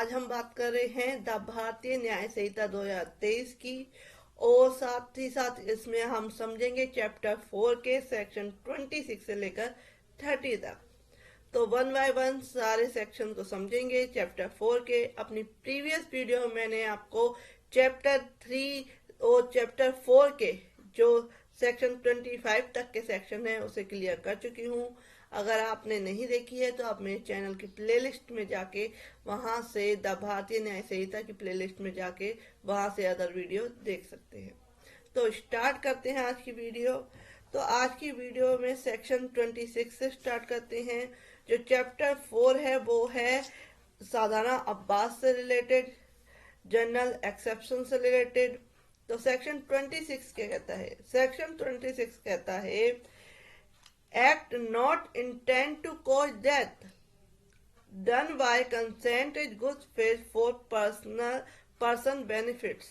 आज हम बात कर रहे हैं द भारतीय न्याय संहिता 2023 की, और साथ ही साथ इसमें हम समझेंगे चैप्टर 4 के सेक्शन 26 से लेकर 30 तक। तो वन बाय वन सारे सेक्शन को समझेंगे चैप्टर 4 के। अपनी प्रीवियस वीडियो में मैंने आपको चैप्टर 3 और चैप्टर 4 के जो सेक्शन 25 तक के सेक्शन है उसे क्लियर कर चुकी हूँ। अगर आपने नहीं देखी है तो आप मेरे चैनल की प्लेलिस्ट में जाके वहां से द भारतीय न्याय संहिता की प्लेलिस्ट में जाके वहां से अदर वीडियो देख सकते हैं। तो स्टार्ट करते हैं आज की वीडियो। तो आज की वीडियो में सेक्शन 26 से स्टार्ट करते हैं। जो चैप्टर 4 है वो है साधारण अभ्यास से रिलेटेड, जनरल एक्सेप्शन से रिलेटेड। तो सेक्शन 26 क्या कहता है? सेक्शन 26 कहता है act not intend to cause death done by consent is good faith for person benefits।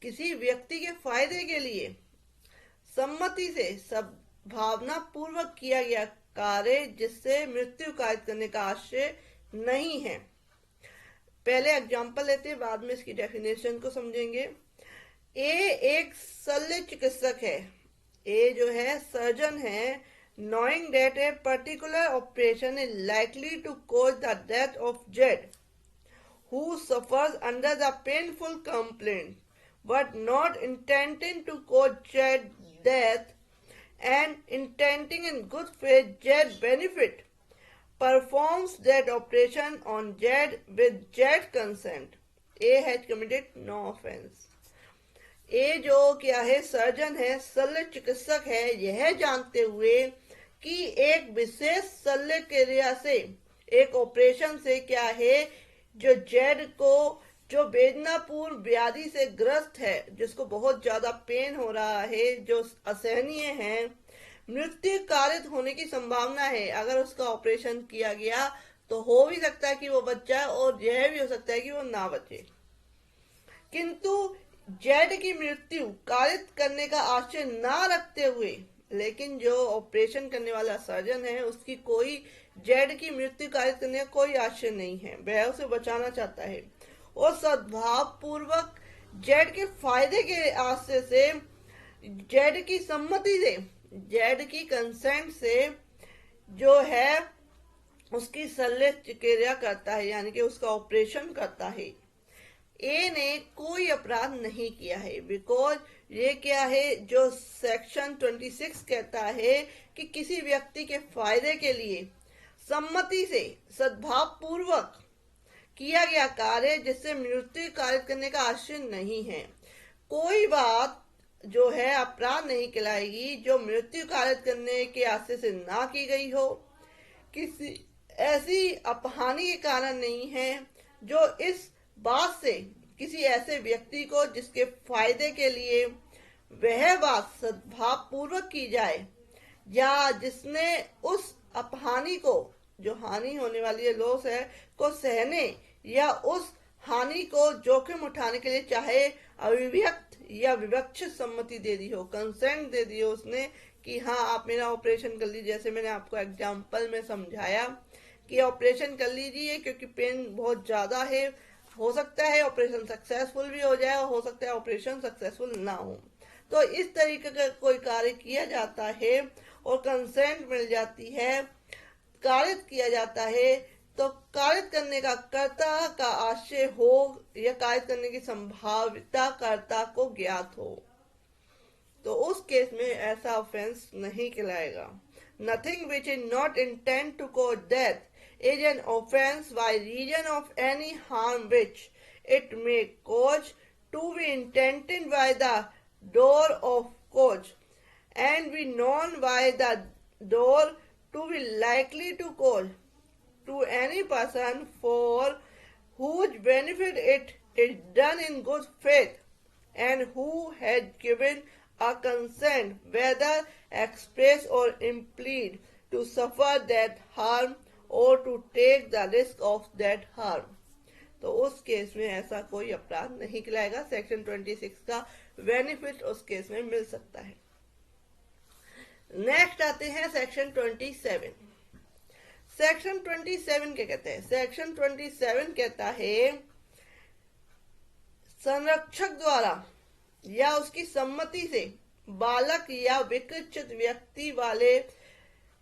किसी व्यक्ति के फायदे के लिए सम्मति से सद्भावना पूर्वक किया गया कार्य जिससे मृत्यु कायद करने का आशय नहीं है। पहले एग्जांपल लेते हैं, बाद में इसकी डेफिनेशन को समझेंगे। ए एक शल्य चिकित्सक है, ए जो है सर्जन है, knowing that a particular operation is likely to cause the death of Z who suffers under the painful complaint, but not intending to cause Z death and intending in good faith Z benefit, performs that operation on Z with Z consent. A has committed no offense। ए जो क्या है, surgeon है, शल्य चिकित्सक है, यह जानते हुए कि एक विशेष शल्य क्रिया से, एक ऑपरेशन से क्या है, जो जेड को जो वेदनापूर्ण व्याधि से ग्रस्त है, जिसको बहुत ज्यादा पेन हो रहा है, जो असहनीय है, मृत्यु कारित होने की संभावना है। अगर उसका ऑपरेशन किया गया तो हो भी सकता है कि वो बच जाए और यह भी हो सकता है कि वो ना बचे। किंतु जेड की मृत्यु कारित करने का आशय ना रखते हुए, लेकिन जो ऑपरेशन करने वाला सर्जन है उसकी कोई जेड की मृत्यु कारित करने का कोई आशय नहीं है, वह उसे बचाना चाहता है और सद्भाव पूर्वक जेड के फायदे के आशय से, जेड की सम्मति से, जेड की कंसेंट से जो है उसकी शल्य क्रिया करता है, यानी कि उसका ऑपरेशन करता है। ए ने कोई अपराध नहीं किया है, बिकॉज ये क्या है, जो सेक्शन 26 कहता है कि किसी व्यक्ति के फायदे के लिए सम्मति से सद्भाव पूर्वक किया गया कार्य जिससे मृत्यु कारित करने का आशय नहीं है। कोई बात जो है अपराध नहीं कहलाएगी जो मृत्यु कारित करने के आशय से ना की गई हो, किसी ऐसी अपहानि के कारण नहीं है जो इस बात से किसी ऐसे व्यक्ति को जिसके फायदे के लिए वह बात सद्भाव पूर्वक की जाए, या जिसने उस अपहानि को, जो हानि होने वाली है, लॉस है, को सहने या उस हानि को जोखिम उठाने के लिए चाहे अभिव्यक्त या विवक्षित सम्मति दे दी हो, कंसेंट दे दी हो उसने कि हाँ आप मेरा ऑपरेशन कर लीजिए। जैसे मैंने आपको एग्जाम्पल में समझाया कि ऑपरेशन कर लीजिए क्योंकि पेन बहुत ज्यादा है, हो सकता है ऑपरेशन सक्सेसफुल भी हो जाए और हो सकता है ऑपरेशन सक्सेसफुल ना हो। तो इस तरीके का कोई कार्य किया जाता है और कंसेंट मिल जाती है, कारित किया जाता है, तो कारित करने का कर्ता का आशय हो या कारित करने की संभाव्यता कर्ता को ज्ञात हो, तो उस केस में ऐसा ऑफेंस नहीं कहलाएगा। Nothing which is not intended to cause death is an offense by reason of any harm which it may cause to be intended by the door of cause and be known by the door to be likely to cause to any person for whose benefit it is done in good faith and who has given a consent, whether express or implied, to suffer that harm or to take the risk of that harm। तो उस case में ऐसा कोई अपराध नहीं कहलाएगा। Section 26 का benefit उस केस में मिल सकता है। नेक्स्ट आते हैं सेक्शन 27। सेक्शन 27 क्या कहते हैं? सेक्शन 27 कहता है संरक्षक द्वारा या उसकी सम्मति से बालक या विकृत व्यक्ति वाले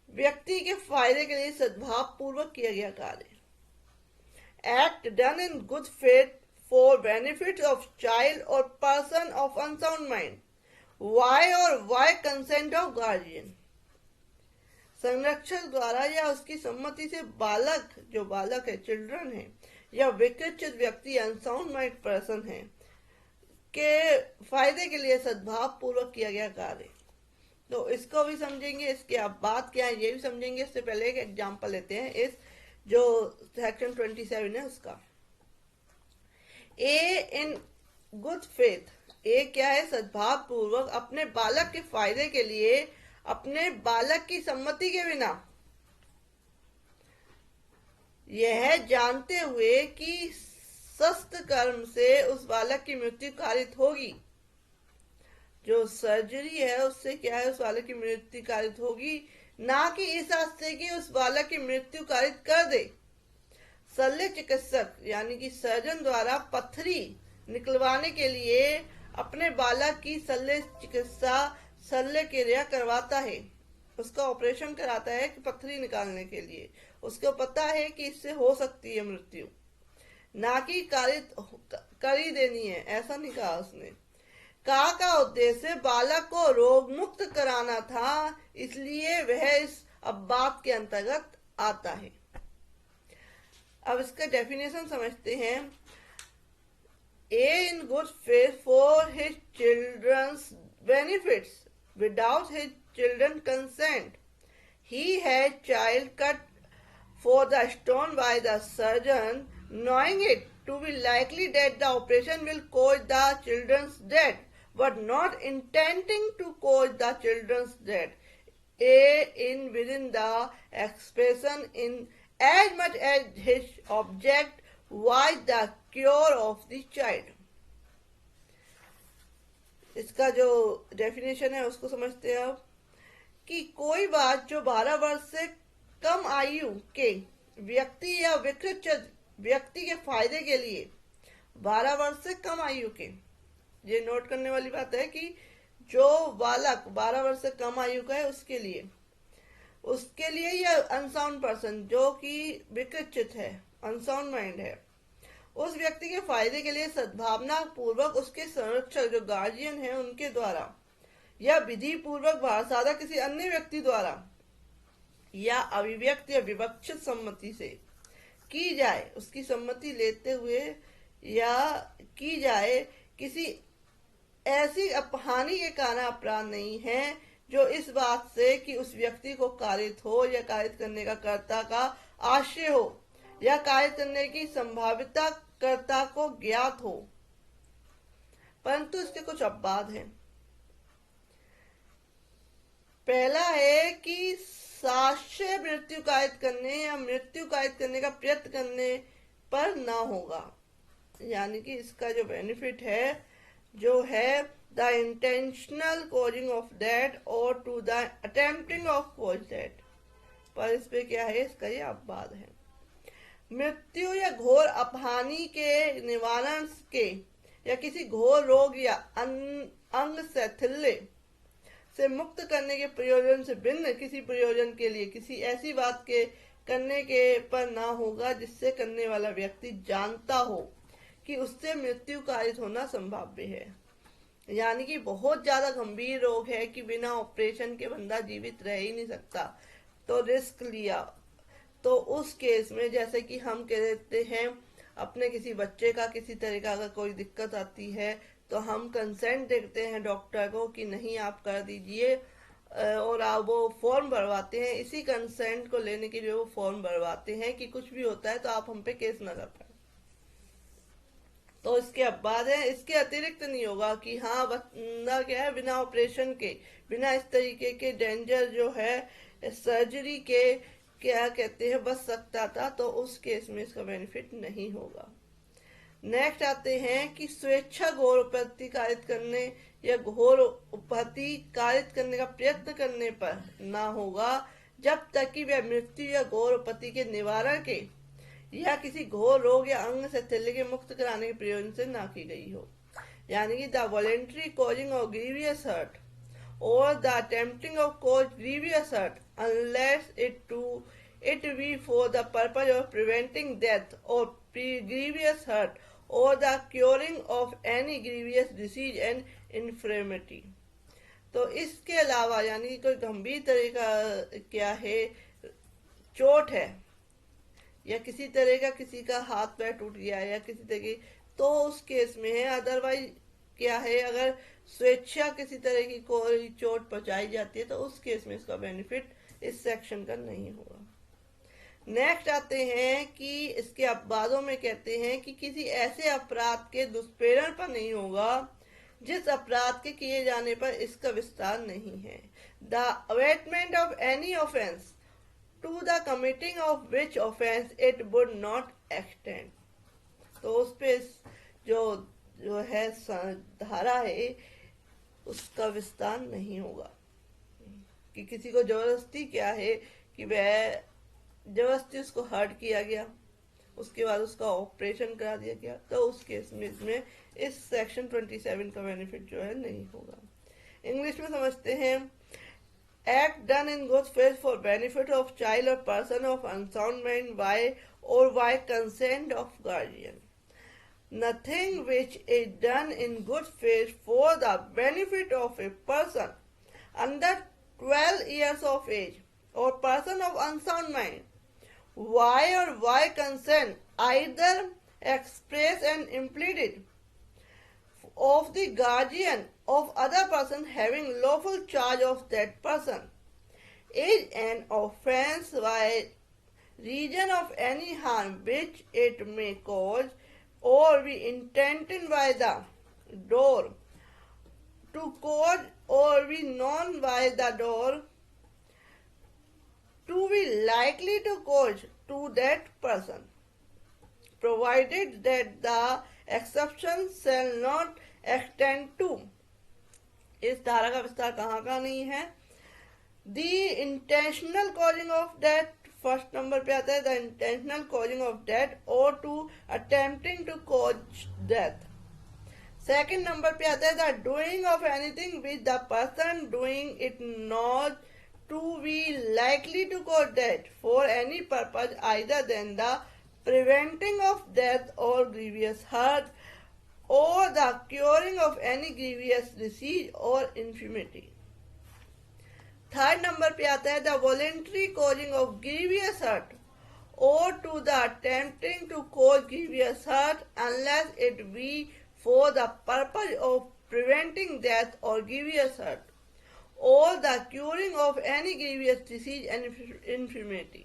व्यक्ति के फायदे के लिए सद्भाव पूर्वक किया गया कार्य। Act done in good faith for benefit of child और person of unsound mind by और वाई कंसेंट ऑफ गार्जियन। संरक्षक द्वारा या उसकी सम्मति से बालक, जो बालक है, चिल्ड्रन है, या विकृत व्यक्ति अनसाउंड माइंड पर्सन है, के फायदे के लिए सद्भाव पूर्वक किया गया कार्य। तो इसको भी समझेंगे, इसके अब बात क्या है ये भी समझेंगे। इससे पहले एक एग्जांपल लेते हैं इस जो सेक्शन 27 है उसका। ए इन गुड फेथ, ए क्या है? सद्भाव पूर्वक अपने बालक के फायदे के लिए अपने बालक की सम्मति के बिना, यह जानते हुए कि शस्त्र कर्म से उस बालक की मृत्यु कारित होगी, जो सर्जरी है उससे क्या है, उस बालक की मृत्यु कारित होगी, ना कि इस आस्ते कि उस बालक की मृत्यु कारित कर दे। शल्य चिकित्सक यानी कि सर्जन द्वारा पथरी निकलवाने के लिए अपने बालक की शल्य चिकित्सा, शल्य क्रिया करवाता है, उसका ऑपरेशन कराता है कि पथरी निकालने के लिए। उसको पता है कि इससे हो सकती है मृत्यु, ना कि कारित कर ही देनी है, ऐसा नहीं कहा उसने। का उद्देश्य बालक को रोग मुक्त कराना था, इसलिए वह इस बात के अंतर्गत आता है। अब इसका डेफिनेशन समझते हैं। A in good faith for his children's benefits without his children consent, he had child cut for the stone by the surgeon, knowing it to be likely that the operation will cause the children's death, but not intending to cause the children's death. A in within the expression in as much as his object was the cure of the child. इसका जो definition है उसको समझते हैं अब कि कोई बात जो 12 वर्ष से कम आयु के व्यक्ति या विकृत व्यक्ति के फायदे के लिए, 12 वर्ष से कम आयु के, ये नोट करने वाली बात है कि जो बालक 12 वर्ष से कम आयु का है उसके लिए या अनसाउंड पर्सन जो कि विकृत है, अनसाउंड माइंड है, उस व्यक्ति के फायदे के लिए सद्भावना पूर्वक उसके संरक्षक जो गार्जियन है उनके द्वारा या विधि पूर्वक सादा किसी अन्य व्यक्ति द्वारा या अभिव्यक्त या विवक्षित सम्मति से की जाए, उसकी सम्मति लेते हुए या की जाए, किसी ऐसी हानि के कारण अपराध नहीं है जो इस बात से कि उस व्यक्ति को कारित हो या कारित करने का कर्ता का आशय हो या कारित करने की संभाव्यता कर्ता को ज्ञात हो, परंतु इसके कुछ अपवाद हैं। पहला है कि साक्ष्य मृत्यु कायद करने या मृत्यु कायद करने का प्रयत्न करने पर ना होगा, यानी कि इसका जो बेनिफिट है जो है the intentional causing of death और to the attempting of cause death, पर इस पे क्या है, इसका ये अपवाद है। मृत्यु या घोर अपहानि के निवारण के या किसी घोर रोग या अंग शैथिल्य से मुक्त करने के प्रयोजन से भिन्न किसी प्रयोजन के लिए किसी ऐसी बात के करने के पर ना होगा जिससे करने वाला व्यक्ति जानता हो कि उससे मृत्यु कारित होना संभाव्य है। यानी कि बहुत ज्यादा गंभीर रोग है कि बिना ऑपरेशन के बंदा जीवित रह ही नहीं सकता, तो रिस्क लिया, तो उस केस में जैसे कि हम कहते हैं अपने किसी बच्चे का किसी तरह का अगर कोई दिक्कत आती है तो हम कंसेंट देते हैं डॉक्टर को कि नहीं आप कर दीजिए, और आप वो फॉर्म भरवाते हैं। इसी कंसेंट को लेने के लिए वो फॉर्म भरवाते हैं कि कुछ भी होता है तो आप हम पे केस ना कर पाए। तो इसके अपवाद है, इसके अतिरिक्त नहीं होगा कि हाँ बंदा क्या है बिना ऑपरेशन के, बिना इस तरीके के डेंजर जो है सर्जरी के क्या कहते हैं बच सकता था, तो उस केस में इसका बेनिफिट नहीं होगा। नेक्स्ट आते हैं कि स्वेच्छा घोर उपपत्ति कारित करने या घोर उपपत्ति कारित करने का प्रयत्न करने पर ना होगा, जब तक कि वह मृत्यु या घोर आपत्ति के निवारण के या किसी घोर रोग या अंग से शल्य के मुक्त कराने के प्रयोजन से ना की गई हो। यानी कि the voluntary causing of grievous hurt or the attempting of cause grievous hurt unless it be for the purpose of preventing death or grievous hurt or the curing of any grievous disease and infirmity। तो इसके अलावा यानी कि कोई गंभीर तरह का क्या है चोट है या किसी तरह का किसी का हाथ पैर टूट गया है या किसी तरह की, तो उस केस में है। अदरवाइज क्या है, अगर स्वेच्छा किसी तरह की कोई चोट पहुंचाई जाती है तो उस केस में इसका बेनिफिट इस सेक्शन का नहीं होगा। नेक्स्ट आते हैं कि इसके बादों में कहते हैं कि किसी ऐसे अपराध के दुष्प्रेरण पर नहीं होगा जिस अपराध के किए जाने पर इसका विस्तार नहीं है। The abetment of any offence to the committing of which offence it would not extend. तो उस पे जो है धारा है उसका विस्तार नहीं होगा कि किसी को जबरदस्ती क्या है कि वह जबरदस्ती उसको हर्ट किया गया, उसके बाद उसका ऑपरेशन करा दिया गया, तो उस केस में इसमें इस सेक्शन 27 का बेनिफिट जो है नहीं होगा। इंग्लिश में समझते हैं, act done in good faith for benefit of child और person of unsound mind by consent of guardian. Nothing which is done in good faith for the benefit of a person under 12 years of age or person of unsound mind, by consent, either express and implicit, of the guardian of other person having lawful charge of that person, is an offence by reason of any harm which it may cause or be intended by the door to cause or be known by the door to be likely to cause to that person, provided that the exception shall not extend to। इस धारा का विस्तार कहाँ नहीं है। The intentional causing of death, first number पे आता है the intentional causing of death और to attempting to cause death. Second number पे आता है the doing of anything with the person doing it not to be likely to cause death for any purpose other than the preventing of death और grievous hurt और the curing of any grievous disease और infirmity. Third number पे आता है the voluntary causing of grievous hurt और to the attempting to cause grievous hurt unless it be for the purpose of preventing death और grievous hurt और the curing of any grievous disease and infirmity.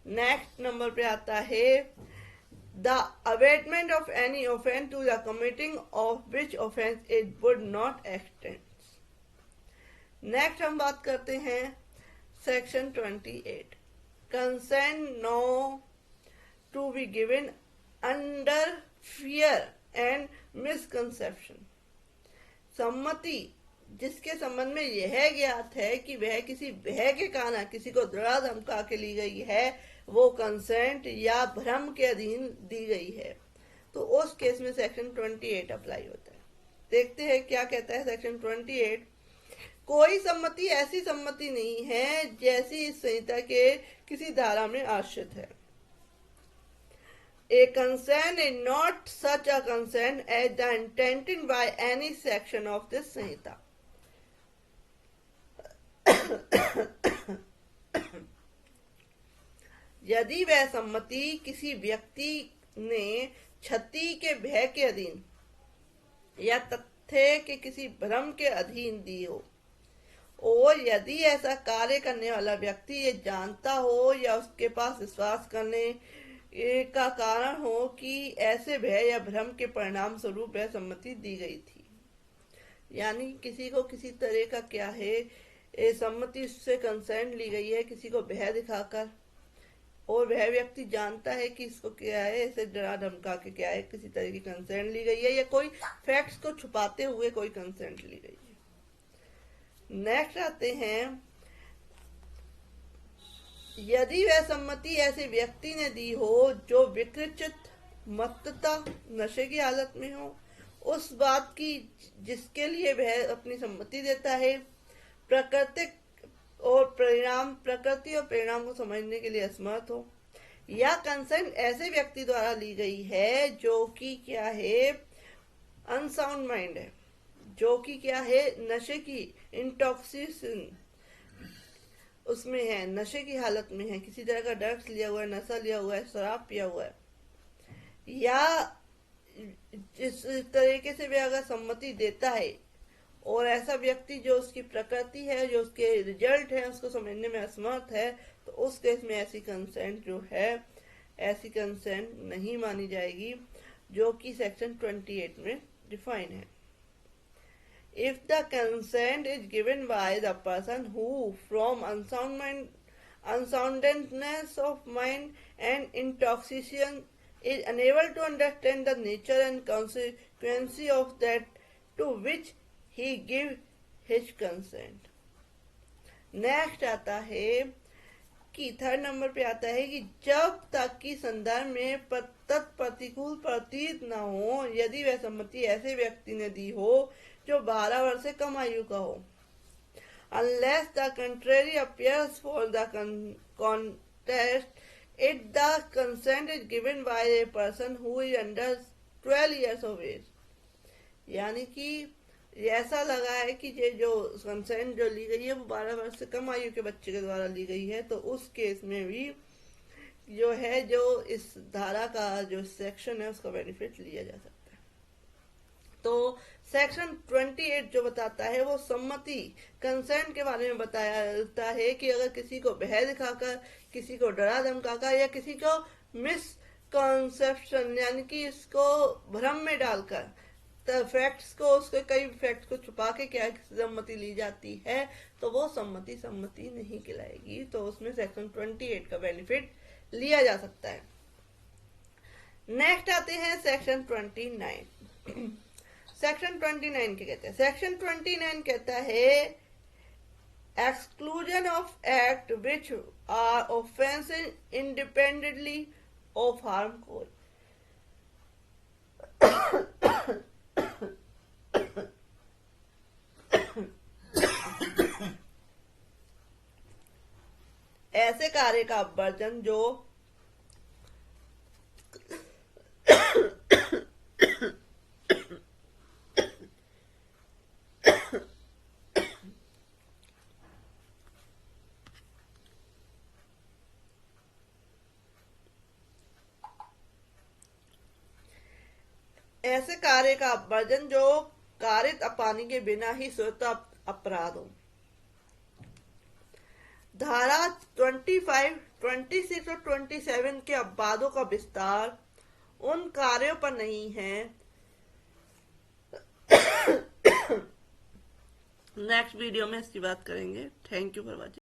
Next number पे आता है the abetment of any offence to the committing of which offence it would not extend. Next हम बात करते हैं section 28, consent known to be given under fear and misconception. सम्मति जिसके संबंध में यह ज्ञात है कि वह किसी भय के कारण किसी को डरा धमका के ली गई है, वो कंसेंट या भ्रम के अधीन दी गई है, तो उस केस में सेक्शन 28 अप्लाई होता है। देखते हैं क्या कहता है सेक्शन 28। कोई सम्मति ऐसी सम्मति नहीं है जैसी इस संहिता के किसी धारा में आश्रित है। A consent is not such a consent as the intended by any section of this संहिता। यदि वह सम्मति किसी व्यक्ति ने क्षति के भय के अधीन या तथ्य के किसी भ्रम के अधीन दी हो और यदि ऐसा कार्य करने वाला व्यक्ति ये जानता हो या उसके पास विश्वास करने का कारण हो कि ऐसे भय या भ्रम के परिणाम स्वरूप वह सम्मति दी गई थी। यानी किसी को किसी तरह का क्या है सम्मति से कंसेंट ली गई है किसी को भय दिखाकर, और वह व्यक्ति जानता है कि इसको क्या है, ऐसे डरा धमका के क्या है किसी तरह की कंसेंट ली गई है या कोई फैक्ट्स को छुपाते हुए कोई कंसेंट ली गई है। नेक्स्ट आते हैं यदि वह सम्मति ऐसे व्यक्ति ने दी हो जो विकृत मत्तता नशे की हालत में हो, उस बात की जिसके लिए वह अपनी सम्मति देता है, प्रकृति और परिणाम को समझने के लिए असमर्थ हो, या कंसेंट ऐसे व्यक्ति द्वारा ली गई है जो कि क्या है, अनसाउंड माइंड है, जो कि क्या है, नशे की इंटॉक्सिकेशन उसमें है, नशे की हालत में है, किसी तरह का ड्रग्स लिया हुआ है, नशा लिया हुआ है, शराब पिया हुआ है, या जिस तरीके से वह अगर सम्मति देता है और ऐसा व्यक्ति जो उसकी प्रकृति है, जो उसके रिजल्ट है, उसको समझने में असमर्थ है, तो उस केस में ऐसी कंसेंट जो है, ऐसी कंसेंट नहीं मानी जाएगी, जो कि सेक्शन 28 में डिफाइन है. If the consent is given by the person who, from unsoundness of mind and intoxication, is unable to understand the nature and consequence of that to which he give his consent. Next आता है कि third number पे आता है कि जब तक कि संदर्भ में तत्प्रतिकूल प्रतीत न हो, यदि वह सम्मति ऐसे व्यक्ति ने दी हो जो 12 वर्ष से कम आयु का हो, unless the contrary appears for the contest, if the consent is given by a person who is under 12 years of age. यानी कि ऐसा लगा है कि ये जो कंसेंट जो ली गई है वो 12 वर्ष से कम आयु के बच्चे के द्वारा ली गई है, तो उस केस में भी जो है, जो इस धारा का जो सेक्शन है उसका बेनिफिट लिया जा सकता है. तो सेक्शन 28 जो बताता है वो सम्मति, कंसेंट के बारे में बताता है कि अगर किसी को भय दिखाकर, किसी को डरा धमकाकर, या किसी को मिसकॉन्सेप्शन यानी कि इसको भ्रम में डालकर फैक्ट्स को, उसके कई फैक्ट्स को छुपा के क्या सम्मति ली जाती है, तो वो सम्मति नहीं कहलाएगी. तो उसमें सेक्शन 28 का बेनिफिट लिया जा सकता है. नेक्स्ट आते हैं सेक्शन 29. सेक्शन 29 क्या कहते हैं? सेक्शन 29 कहता है exclusion of act which are offences independently of harm caused. ऐसे कार्य का वर्जन जो ऐसे कार्य का वर्जन जो कारित अपानी के बिना ही स्वतः अपराध हो. धारा 25, 26 और 27 के अपवादों का विस्तार उन कार्यों पर नहीं है. नेक्स्ट वीडियो में इसकी बात करेंगे. Thank you for watching.